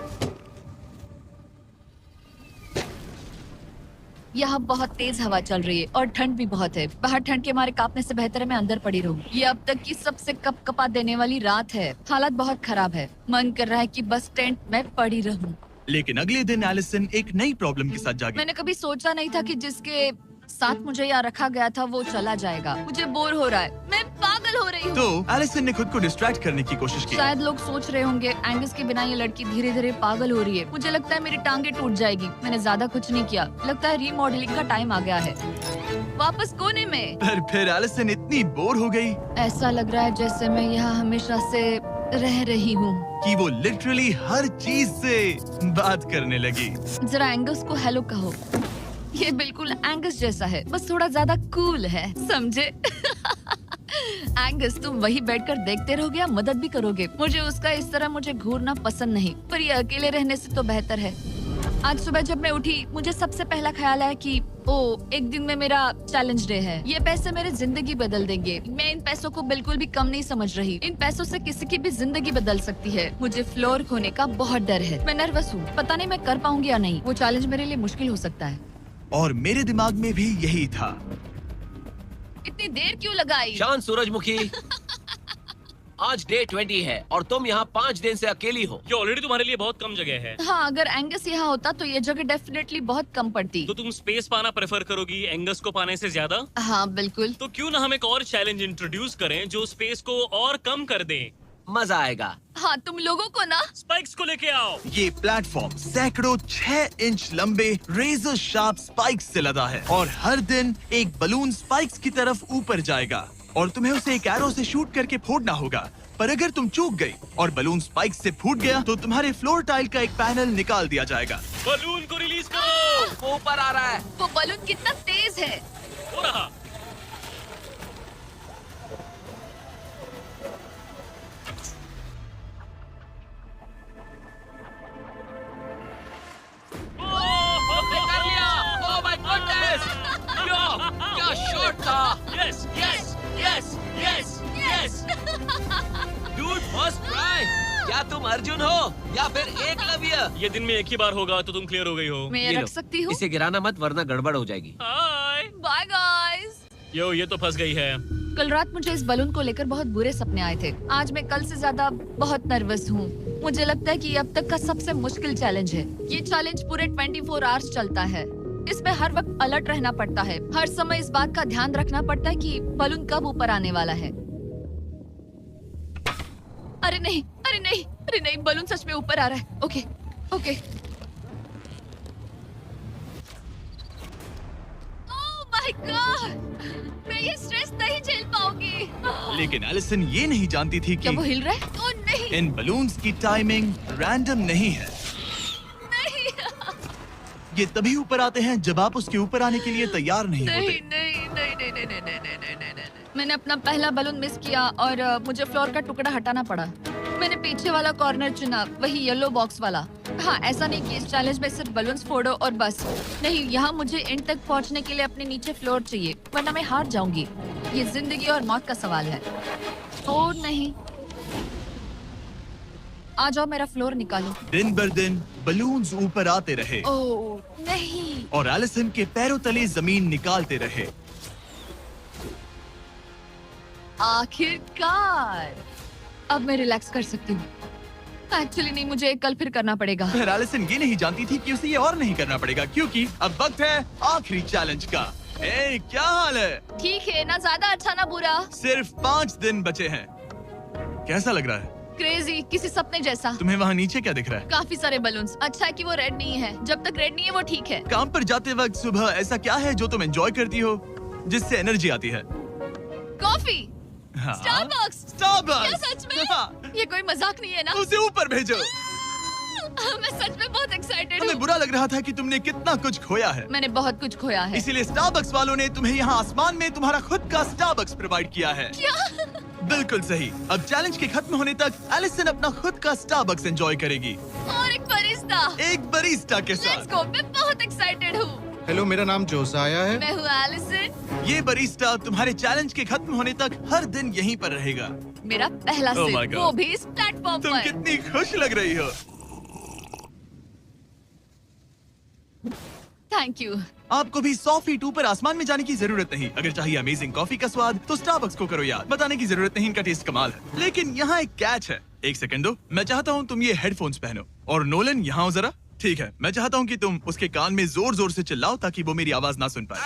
यहाँ बहुत तेज हवा चल रही है और ठंड भी बहुत है। बाहर ठंड के मारे कांपने से बेहतर है मैं अंदर पड़ी रहूं। ये अब तक की सबसे कपकपा देने वाली रात है। हालात बहुत खराब है। मन कर रहा है कि बस टेंट में पड़ी रहूं। लेकिन अगले दिन एलिसन एक नई प्रॉब्लम के साथ जागी। मैंने कभी सोचा नहीं था कि जिसके साथ मुझे यहाँ रखा गया था वो चला जाएगा। मुझे बोर हो रहा है, मैं पागल हो रही हूँ। तो एलिसन ने खुद को डिस्ट्रैक्ट करने की कोशिश की। शायद लोग सोच रहे होंगे एंगस के बिना ये लड़की धीरे धीरे पागल हो रही है। मुझे लगता है मेरी टांगे टूट जाएगी। मैंने ज्यादा कुछ नहीं किया। लगता है रीमॉडलिंग का टाइम आ गया है। वापस कोने में। पर फिर एलिसन इतनी बोर हो गई ऐसा लग रहा है जैसे मैं यहाँ हमेशा से रह रही हूँ। कि वो लिटरली हर चीज से बात करने लगी। जरा एंगस को हेलो कहो। ये बिल्कुल एंगस जैसा है, बस थोड़ा ज्यादा कूल है, समझे? एंगस, तुम वही बैठकर देखते रहोगे या मदद भी करोगे? मुझे उसका इस तरह मुझे घूरना पसंद नहीं, पर ये अकेले रहने से तो बेहतर है। आज सुबह जब मैं उठी, मुझे सबसे पहला ख्याल आया कि एक दिन में मेरा चैलेंज डे है। ये पैसे मेरी जिंदगी बदल देंगे। मैं इन पैसों को बिल्कुल भी कम नहीं समझ रही। इन पैसों से किसी की भी जिंदगी बदल सकती है। मुझे फ्लोर खोने का बहुत डर है। मैं नर्वस हूँ, पता नहीं मैं कर पाऊंगी या नहीं। वो चैलेंज मेरे लिए मुश्किल हो सकता है। और मेरे दिमाग में भी यही था। इतनी देर क्यों लगाई? शांत सूरजमुखी। आज डे 20 है और तुम यहाँ 5 दिन से अकेली हो। ये ऑलरेडी तुम्हारे लिए बहुत कम जगह है। हाँ, अगर एंगस यहाँ होता तो ये जगह डेफिनेटली बहुत कम पड़ती। तो तुम स्पेस पाना प्रेफर करोगी एंगस को पाने से ज्यादा? हाँ बिल्कुल। तो क्यों ना हम एक और चैलेंज इंट्रोड्यूस करें जो स्पेस को और कम कर दे। मजा आएगा। हाँ, तुम लोगों को ना स्पाइक्स को लेके आओ। ये प्लेटफॉर्म सैकड़ों 6 इंच लंबे रेजर शार्प स्पाइक्स से लदा है और हर दिन एक बलून स्पाइक्स की तरफ ऊपर जाएगा और तुम्हें उसे एक एरो से शूट करके फोड़ना होगा। पर अगर तुम चूक गई और बलून स्पाइक्स से फूट गया तो तुम्हारे फ्लोर टाइल का एक पैनल निकाल दिया जाएगा। बलून को रिलीज करो। वो ऊपर आ रहा है। वो बलून कितना तेज है। हो रहा। हमने कर लिया। Oh my goodness. क्या शॉट था। Yes yes yes yes yes. Dude, first try. क्या तुम अर्जुन हो या फिर एकलव्य? ये दिन में एक ही बार होगा तो तुम क्लियर हो गई हो। मैं ये ये रख लो। सकती हूँ? इसे गिराना मत वरना गड़बड़ हो जाएगी। हाय। Bye guys. यो, ये तो फंस गई है। कल रात मुझे इस बलून को लेकर बहुत बुरे सपने आए थे। आज मैं कल से ज्यादा बहुत नर्वस हूँ। मुझे लगता है कि ये अब तक का सबसे मुश्किल चैलेंज है। ये चैलेंज पूरे 24 आवर्स चलता है। इसमें हर वक्त अलर्ट रहना पड़ता है। हर समय इस बात का ध्यान रखना पड़ता है कि बलून कब ऊपर आने वाला है। अरे नहीं, अरे नहीं, अरे नहीं, बलून सच में ऊपर आ रहा है। Okay, okay. Oh my God, मैं ये स्ट्रेस नहीं झेल पाऊंगी। लेकिन एलिसन ये नहीं जानती थी क्या कि वो हिल रहा है? ओह नहीं, इन बलून्स की टाइमिंग रैंडम नहीं है। नहीं, ये तभी ऊपर आते हैं जब आप उसके ऊपर आने के लिए तैयार नहीं होते। नहीं, नहीं, नहीं, नहीं, नहीं, नहीं, नहीं, नहीं, नहीं, नहीं, नहीं। मैंने अपना पहला बलून मिस किया और मुझे फ्लोर का टुकड़ा हटाना पड़ा। मैंने पीछे वाला कॉर्नर चुना, वही येलो बॉक्स वाला। हाँ, ऐसा नहीं कि इस चैलेंज में सिर्फ बलून्स फोड़ो और बस। नहीं, यहाँ मुझे एंड तक पहुँचने के लिए अपने नीचे फ्लोर चाहिए, वरना मैं हार जाऊंगी। ये जिंदगी और मौत का सवाल है। ओ नहीं, आ जाओ, मेरा फ्लोर निकालो। दिन बर दिन बलून्स ऊपर आते रहे ओ नहीं, और एलिसन के पैरों तले जमीन निकालते रहे। आखिरकार अब मैं रिलैक्स कर सकती हूँ। एक्चुअली नहीं, मुझे कल फिर करना पड़ेगा। पर एलिसन ये नहीं जानती थी कि उसे ये और नहीं करना पड़ेगा, क्योंकि अब वक्त है आखिरी चैलेंज का। ए, क्या हाल है? ठीक है, ना ज्यादा अच्छा ना बुरा। सिर्फ 5 दिन बचे हैं। कैसा लग रहा है? क्रेजी, किसी सपने जैसा। तुम्हें वहाँ नीचे क्या दिख रहा है? काफी सारे बलून्स। अच्छा है कि वो रेड नहीं है। जब तक रेड नहीं है वो ठीक है। काम पर जाते वक्त सुबह ऐसा क्या है जो तुम एंजॉय करती हो, जिससे एनर्जी आती है? कॉफी। हाँ? स्टारबक्स। स्टारबक्स। क्या सच में? हाँ। ये कोई मजाक नहीं है ना? उसे ऊपर भेजो। मैं सच में बहुत एक्साइटेड हमें हूँ। बुरा लग रहा था कि तुमने कितना कुछ खोया है। मैंने बहुत कुछ खोया है। इसीलिए स्टारबक्स वालों ने तुम्हें यहाँ आसमान में तुम्हारा खुद का स्टारबक्स प्रोवाइड किया है। क्या? बिल्कुल सही। अब चैलेंज के खत्म होने तक एलिसन अपना खुद का स्टारबक्स एंजॉय करेगी, और एक बरिस्ता। एक बरिस्टा के लेट्स साथ। गो, मैं बहुत एक्साइटेड हूँ। हेलो, मेरा नाम जोसाया है। मैं हूँ एलिसन। ये बरिस्टा तुम्हारे चैलेंज के खत्म होने तक हर दिन यहीं पर रहेगा। मेरा पहला Oh my सिप, God. वो भी इस प्लेटफॉर्म तुम पर। कितनी खुश लग रही हो। Thank you. आपको भी 100 फीट ऊपर आसमान में जाने की जरूरत नहीं। अगर चाहिए अमेजिंग कॉफी का स्वाद तो स्टारबक्स को करो याद। बताने की जरूरत नहीं, इनका टेस्ट कमाल है। लेकिन यहाँ एक कैच है। एक सेकंड दो, मैं चाहता हूँ तुम ये हेडफोन्स पहनो। और नोलन, यहाँ हो जरा। ठीक है, मैं चाहता हूँ कि तुम उसके कान में जोर जोर से चिल्लाओ ताकि वो मेरी आवाज ना सुन पाए।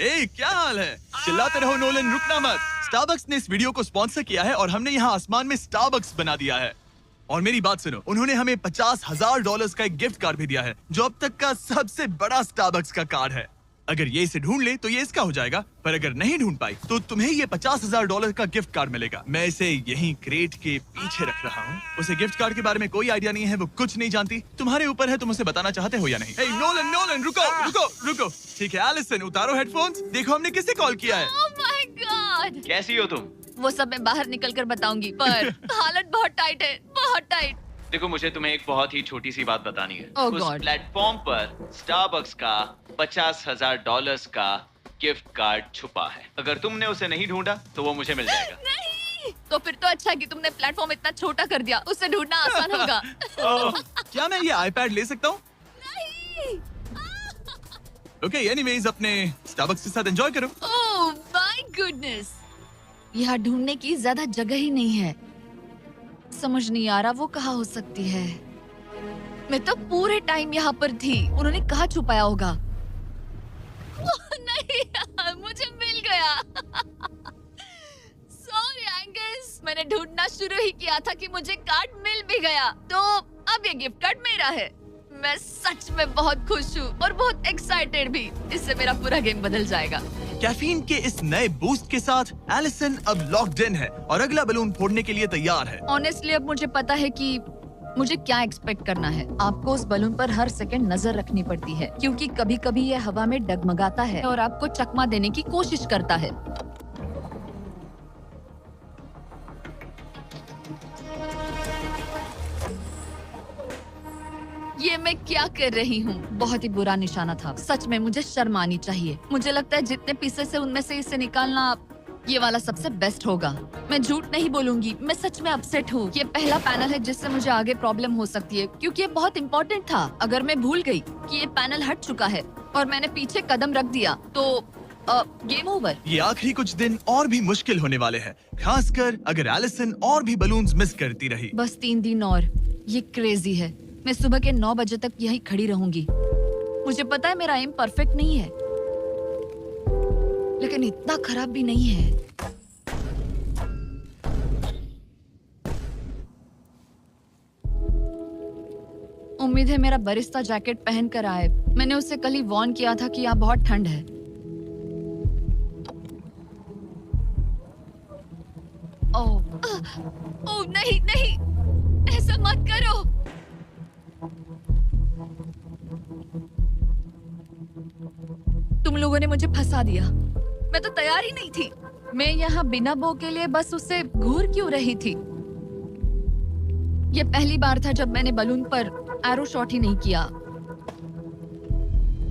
ए, क्या हाल है? चिल्लाते रहो नोलन, रुकना मत। स्टारबक्स ने इस वीडियो को स्पॉन्सर किया है और हमने यहाँ आसमान में स्टारबक्स बना दिया है। और मेरी बात सुनो, उन्होंने हमें $50,000 का एक गिफ्ट कार्ड भी दिया है, जो अब तक का सबसे बड़ा स्टारबक्स का कार्ड है। अगर ये इसे ढूंढ ले तो ये इसका हो जाएगा, पर अगर नहीं ढूंढ पाई तो तुम्हें ये $50,000 का गिफ्ट कार्ड मिलेगा। मैं इसे यहीं क्रेट के पीछे रख रहा हूँ। उसे गिफ्ट कार्ड के बारे में कोई आइडिया नहीं है, वो कुछ नहीं जानती। तुम्हारे ऊपर है, तुम उसे बताना चाहते हो या नहीं। हे नोलन, नोलन, रुको रुको रुको। ठीक है एलिसन, उतारो हेडफोन्स। देखो हमने किसे कॉल किया है। Oh my God. कैसी हो तुम? वो सब मैं बाहर निकल कर बताऊंगी, पर हालत बहुत टाइट है, बहुत टाइट। देखो, मुझे तुम्हें एक बहुत ही छोटी सी बात बतानी है। Oh उस God. प्लेटफॉर्म पर स्टारबक्स का $50,000 का गिफ्ट कार्ड छुपा है। अगर तुमने उसे नहीं ढूंढा तो वो मुझे मिल जाएगा। नहीं, तो फिर तो अच्छा है कि तुमने प्लेटफॉर्म इतना छोटा कर दिया, उससे ढूंढना आसान होगा। ओह, क्या मैं ये आईपैड ले सकता हूँ? नहीं। ओके, एनीवेज अपने स्टारबक्स के साथ एंजॉय करो। ओह माय गुडनेस, यहाँ ढूंढने की ज्यादा जगह ही नहीं है। समझ नहीं आ रहा वो कहाँ हो सकती है। मैं तो पूरे टाइम यहाँ पर थी, उन्होंने कहाँ छुपाया होगा। ओह, नहीं, मुझे मिल गया। सॉरी एंगस, मैंने ढूंढना शुरू ही किया था कि मुझे कार्ड मिल भी गया, तो अब ये गिफ्ट कार्ड मेरा है। मैं सच में बहुत खुश हूँ और बहुत एक्साइटेड भी। इससे मेरा पूरा गेम बदल जाएगा। कैफीन के इस नए बूस्ट के साथ एलिसन अब लॉक्ड इन है और अगला बलून फोड़ने के लिए तैयार है। ऑनेस्टली अब मुझे पता है कि मुझे क्या एक्सपेक्ट करना है। आपको उस बलून पर हर सेकंड नजर रखनी पड़ती है, क्योंकि कभी कभी ये हवा में डगमगाता है और आपको चकमा देने की कोशिश करता है। ये मैं क्या कर रही हूँ? बहुत ही बुरा निशाना था। सच में मुझे शर्म आनी चाहिए। मुझे लगता है जितने पीसेस है उनमें से इसे निकालना ये वाला सबसे बेस्ट होगा। मैं झूठ नहीं बोलूंगी, मैं सच में अपसेट हूँ। ये पहला पैनल है जिससे मुझे आगे प्रॉब्लम हो सकती है, क्योंकि ये बहुत इम्पोर्टेंट था। अगर मैं भूल गई कि ये पैनल हट चुका है और मैंने पीछे कदम रख दिया तो गेम ओवर। ये आखिरी कुछ दिन और भी मुश्किल होने वाले हैं, खासकर अगर एलिसन और भी बलून्स मिस करती रही। बस 3 दिन और। ये क्रेजी है। मैं सुबह के 9 बजे तक यहीं खड़ी रहूंगी। मुझे पता है मेरा एम परफेक्ट नहीं है, लेकिन इतना खराब भी नहीं है। उम्मीद है मेरा बरिस्ता जैकेट पहन कर आए। मैंने उससे कल ही वार्न किया था कि यहाँ बहुत ठंड है। ओह नहीं नहीं, ऐसा मत करो। तुम लोगों ने मुझे फंसा दिया। मैं तो तैयार ही नहीं थी। मैं यहाँ बिना बो के लिए बस उससे घूर क्यों रही थी? ये पहली बार था जब मैंने बलून पर एरो शॉट ही नहीं किया।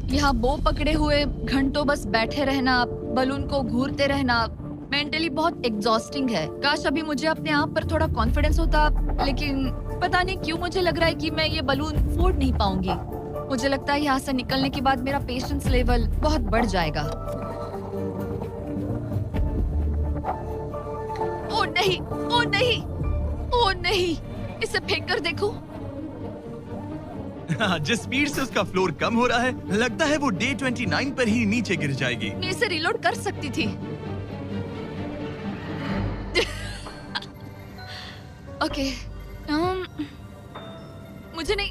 यहाँ बो पकड़े हुए घंटों बस बैठे रहना, बलून को घूरते रहना, मेंटली बहुत एग्जॉस्टिंग है। काश अभी मुझे अपने आप पर थोड़ा कॉन्फिडेंस होता, लेकिन पता नहीं क्यों मुझे लग रहा है कि मैं ये बलून फोड़ नहीं पाऊंगी। मुझे लगता है यहाँ से निकलने के बाद मेरा पेशेंस लेवल बहुत बढ़ जाएगा। ओ नहीं, ओ नहीं, ओ नहीं, इसे फेंक कर देखो। जिस स्पीड से उसका फ्लोर कम हो रहा है, लगता है वो डे 29 पर ही नीचे गिर जाएगी। मैं इसे रिलोड कर सकती थी। ओके, मुझे नहीं,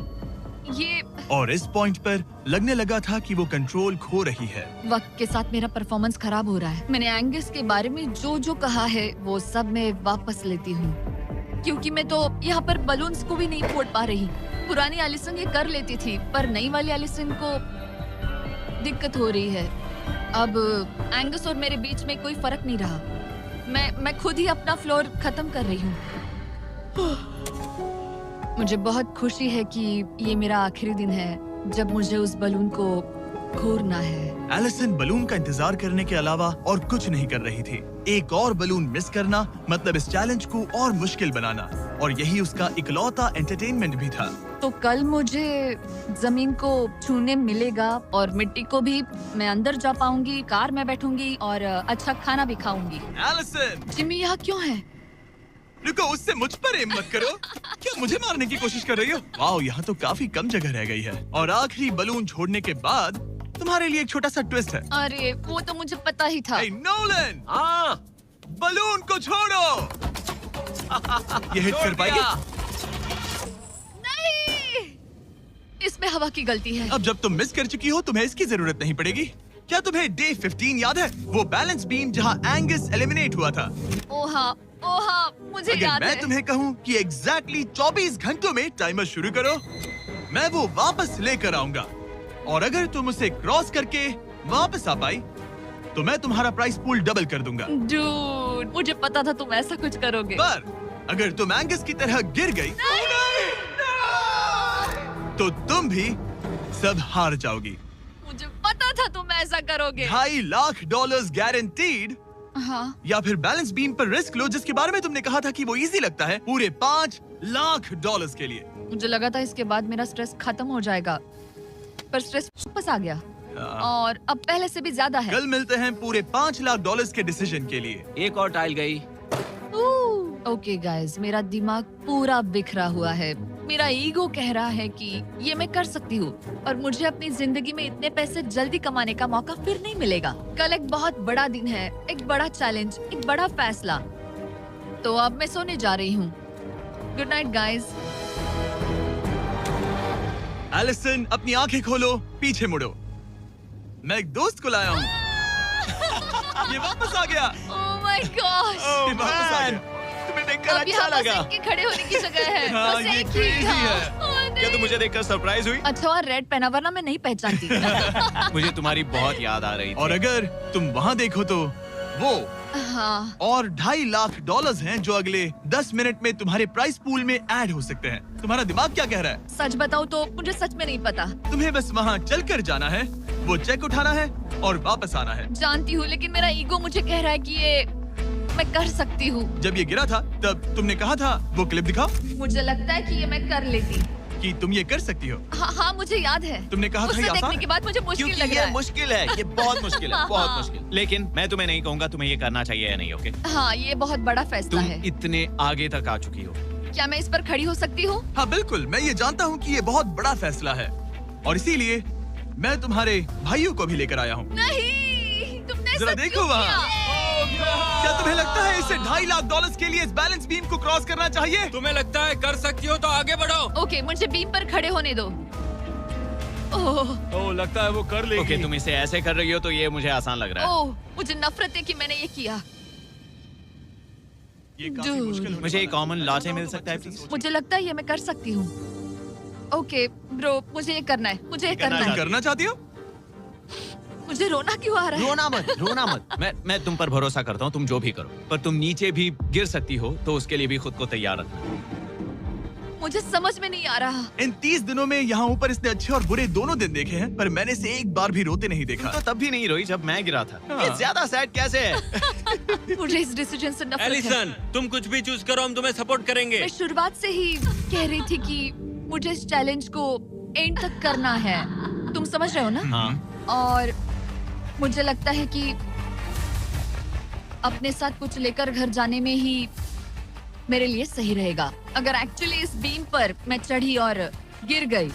ये और इस पॉइंट पर लगने लगा था कि वो कंट्रोल खो रही है। वक्त के साथ मेरा परफॉर्मेंस खराब हो रहा है। मैंने एंगस के बारे में जो जो कहा है वो सब मैं वापस लेती हूँ, क्योंकि मैं तो यहाँ पर बलून्स को भी नहीं फोड़ पा रही। पुरानी एलिसन ये कर लेती थी, पर नई वाली एलिसन को दिक्कत हो रही है। अब एंगस और मेरे बीच में कोई फर्क नहीं रहा। मैं खुद ही अपना फ्लोर खत्म कर रही हूँ। मुझे बहुत खुशी है कि ये मेरा आखिरी दिन है जब मुझे उस बलून को घूरना है। एलिसन बलून का इंतजार करने के अलावा और कुछ नहीं कर रही थी। एक और बलून मिस करना मतलब इस चैलेंज को और मुश्किल बनाना, और यही उसका इकलौता एंटरटेनमेंट भी था। तो कल मुझे जमीन को छूने मिलेगा और मिट्टी को भी। मैं अंदर जा पाऊंगी, कार में बैठूंगी और अच्छा खाना भी खाऊंगी। एलिसन, जिमी यहाँ क्यों है? रुको, उससे मुझ पर एम मत करो। क्या मुझे मारने की कोशिश कर रही हो? वाओ, यहाँ तो काफी कम जगह रह गई है। और आखिरी बलून छोड़ने के बाद तुम्हारे लिए एक छोटा सा ट्विस्ट है। अरे वो तो मुझे पता ही था। हे नोलन, हाँ, बलून को छोड़ो। ये हिट कर पाएगी? नहीं, इसमें हवा की गलती है। अब जब तुम मिस कर चुकी हो, तुम्हें इसकी जरूरत नहीं पड़ेगी। क्या तुम्हें डे 15 याद है? वो बैलेंस बीम जहाँ एंगस एलिमिनेट हुआ था। ओ हाँ, मुझे अगर याद मैं है। तुम्हें कहूँ कि एग्जैक्टली 24 घंटों में टाइमर शुरू करो, मैं वो वापस लेकर आऊंगा। और अगर तुम उसे क्रॉस करके वापस आ पाई, तो मैं तुम्हारा प्राइस पूल डबल कर दूंगा। डूड, मुझे पता था तुम ऐसा कुछ करोगे। पर अगर तुम एंगस की तरह गिर गई, तो तुम भी सब हार जाओगी। मुझे पता था तुम ऐसा करोगे। $2.5 लाख गारंटीड। हाँ, या फिर बैलेंस बीम पर रिस्क लो, जिसके बारे में तुमने कहा था कि वो इजी लगता है, पूरे $5 लाख के लिए। मुझे लगा था इसके बाद मेरा स्ट्रेस खत्म हो जाएगा, पर स्ट्रेस वापस आ गया और अब पहले से भी ज्यादा है। कल मिलते हैं पूरे $5 लाख के डिसीजन के लिए। एक और टाइल गई। ओके गाइस, मेरा दिमाग पूरा बिखरा हुआ है। मेरा ईगो कह रहा है कि ये मैं कर सकती हूँ और मुझे अपनी जिंदगी में इतने पैसे जल्दी कमाने का मौका फिर नहीं मिलेगा। कल एक बहुत बड़ा दिन है, एक बड़ा चैलेंज, एक बड़ा फैसला। तो अब मैं सोने जा रही हूँ। Good night guys. एलिसन, अपनी आंखें खोलो, पीछे मुड़ो। मैं एक दोस्त को लाया हूँ। ये वापस आ गया। Oh my God. ये वापस आ गया। तुम्हें देखकर अब अच्छा यहाँ बस लगा। इनके खड़े होने की जगह है। हाँ, बस ये एक ही, crazy हाँ। है। ओह, नहीं। क्या तुम मुझे देखकर सरप्राइज हुई? अच्छा, और रेड पहना, वरना मैं नहीं पहचानती। मुझे तुम्हारी बहुत याद आ रही थी। और अगर तुम वहाँ देखो तो वो हाँ, और $2.5 लाख हैं जो अगले 10 मिनट में तुम्हारे प्राइस पूल में ऐड हो सकते हैं। तुम्हारा दिमाग क्या कह रहा है? सच बताऊँ तो मुझे सच में नहीं पता। तुम्हें बस वहाँ चलकर जाना है, वो चेक उठाना है और वापस आना है। जानती हूँ, लेकिन मेरा ईगो मुझे कह रहा है कि ये मैं कर सकती हूँ। जब ये गिरा था तब तुमने कहा था, वो क्लिप दिखाओ, मुझे लगता है कि ये मैं कर लेती। कि तुम ये कर सकती हो। हाँ, मुझे याद है। तुमने कहा था उसे ये आसान देखने है। के बाद मुझे मुश्किल क्योंकि लग रहा ये है। मुश्किल है, ये बहुत मुश्किल है, हाँ, बहुत हाँ। मुश्किल। लेकिन मैं तुम्हें नहीं कहूंगा तुम्हें ये करना चाहिए या नहीं, ओके? हाँ, ये बहुत बड़ा फैसला तुम है। इतने आगे तक आ चुकी हो। क्या मैं इस पर खड़ी हो सकती हूँ? हाँ बिल्कुल, मैं ये जानता हूँ कि ये बहुत बड़ा फैसला है और इसीलिए मैं तुम्हारे भाइयों को भी लेकर आया हूँ। नहीं, तुमने जरा ऐसा देखो क्यों वहाँ। किया? क्या तुम्हें लगता है इसे $2.5 लाख के लिए इस बैलेंस बीम को क्रॉस करना चाहिए? तुम्हें लगता है कर सकती हो तो आगे बढ़ो। ओके, मुझे बीम पर खड़े होने दो। ओह, ओह, लगता है वो कर लेगी। ओके, तुम इसे ऐसे कर रही हो तो ये मुझे आसान लग रहा है। ओह, मुझे नफरत है कि मैंने ये किया। ये काफी Dude. मुश्किल होने मुझे एक वाला है। कॉमन लॉटे मिल सकता है प्लीज? मुझे लगता है ये मैं कर सकती हूँ। ओके ब्रो, मुझे ये करना है, मुझे ये करना करना तुम है। करना चाहती हो? मुझे रोना क्यों आ रहा है? रोना मत। मैं तुम पर भरोसा करता हूँ, तुम जो भी करो, पर तुम नीचे भी गिर सकती हो, तो उसके लिए भी खुद को तैयार रखना। मुझे समझ में नहीं आ रहा। इन 30 दिनों में यहाँ ऊपर इसने अच्छे और बुरे दोनों दिन देखे हैं, पर मैंने इसे एक बार भी रोते नहीं देखा। तो तब भी नहीं रोई जब मैं गिरा था। हाँ। ये ज्यादा सैड कैसे है? मुझे इस डिसीजन से नफरत है। एलिसन, तुम कुछ भी चूज करो, हम तुम्हें सपोर्ट करेंगे। मैं शुरुआत से ही कह रही थी कि मुझे इस चैलेंज को एंड तक करना है। तुम समझ रहे हो ना? हाँ। और मुझे लगता है कि अपने साथ कुछ लेकर घर जाने में ही मेरे लिए सही रहेगा। अगर एक्चुअली इस बीम पर मैं चढ़ी और गिर गई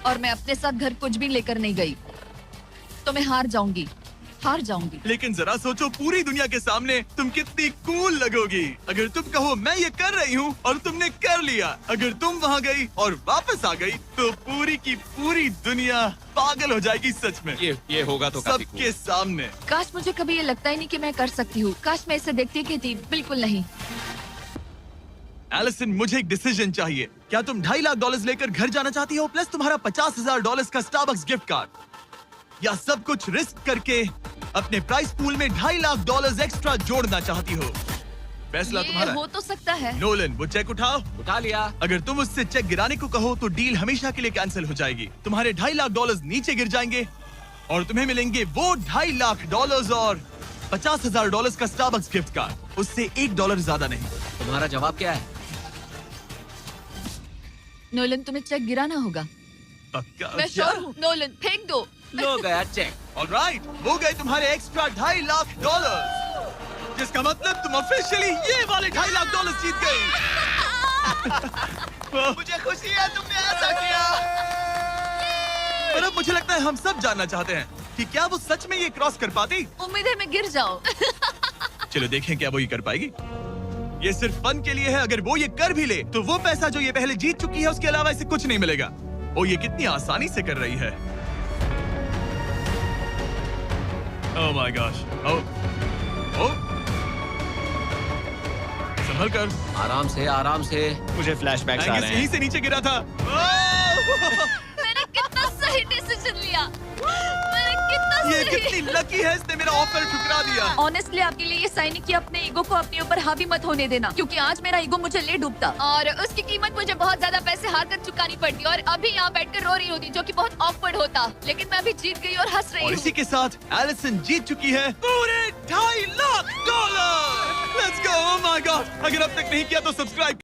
और मैं अपने साथ घर कुछ भी लेकर नहीं गई, तो मैं हार जाऊंगी। लेकिन जरा सोचो, पूरी दुनिया के सामने तुम कितनी कूल लगोगी अगर तुम कहो मैं ये कर रही हूँ और तुमने कर लिया। अगर तुम वहाँ गई और वापस आ गई तो पूरी की पूरी दुनिया पागल हो जाएगी। सच में ये होगा तो काफी cool। सबके सामने। काश मुझे कभी ये लगता ही नहीं कि मैं कर सकती हूँ। काश मैं इसे देखती कहती बिल्कुल नहीं। एलिसन, मुझे एक डिसीजन चाहिए। क्या तुम $2.5 लाख लेकर घर जाना चाहती हो, प्लस तुम्हारा $50,000 का स्टारबक्स गिफ्ट कार्ड, या सब कुछ रिस्क करके अपने प्राइस पूल में $2.5 लाख एक्स्ट्रा जोड़ना चाहती हो? फैसला ये तुम्हारा हो तो सकता है। नोलन, वो चेक उठाओ। उठा लिया। अगर तुम उससे चेक गिराने को कहो तो डील हमेशा के लिए कैंसिल हो जाएगी। तुम्हारे $2.5 लाख नीचे गिर जाएंगे और तुम्हें मिलेंगे वो $2.5 लाख और $50,000 का स्टारबक्स गिफ्ट कार्ड। उससे $1 ज्यादा नहीं। तुम्हारा जवाब क्या है? नोलन, तुम्हें चेक गिराना होगा। पक्का? मैं श्योर हूँ। नोलन, फेंक दो। लो गया चेक। ऑलराइट, वो गए तुम्हारे एक्स्ट्रा $2.5 लाख, जिसका मतलब तुम ऑफिशियली ये वाले $2.5 लाख जीत गई। मुझे खुशी है तुमने ऐसा किया। पर अब मुझे लगता है हम सब जानना चाहते हैं कि क्या वो सच में ये क्रॉस कर पाती। उम्मीद है मैं गिर जाऊं। चलो देखें क्या वो ये कर पाएगी। ये सिर्फ फन के लिए है। अगर वो ये कर भी ले तो वो पैसा जो ये पहले जीत चुकी है उसके अलावा इसे कुछ नहीं मिलेगा। ओ, ये कितनी आसानी से कर रही है। ओह माय गॉश। ओ संभल कर। आराम से। मुझे फ्लैशबैक्स आ रहे यहीं हैं। से नीचे गिरा था। ओह! मैंने कितना सही डिसीजन लिया। मैंने कितना ये सही। कितनी लकी है, इसने मेरा ऑफर ठुकरा दिया। ऑनेस्टली आपके लिए ये साइन कि अपने ईगो को अपने ऊपर हावी मत होने देना, क्योंकि आज मेरा ईगो मुझे ले डूबता और उसकी कीमत मुझे बहुत ज्यादा पैसे हार कर चुकानी पड़ती और अभी यहाँ बैठकर रो रही होती, जो कि बहुत ऑकवर्ड होता। लेकिन मैं अभी जीत गई और हंस रही और हूँ। इसी के साथ एलिसन जीत चुकी है पूरे $2.5 lakh. Let's go. Oh my God, अगर अब तक नहीं किया तो सब्सक्राइब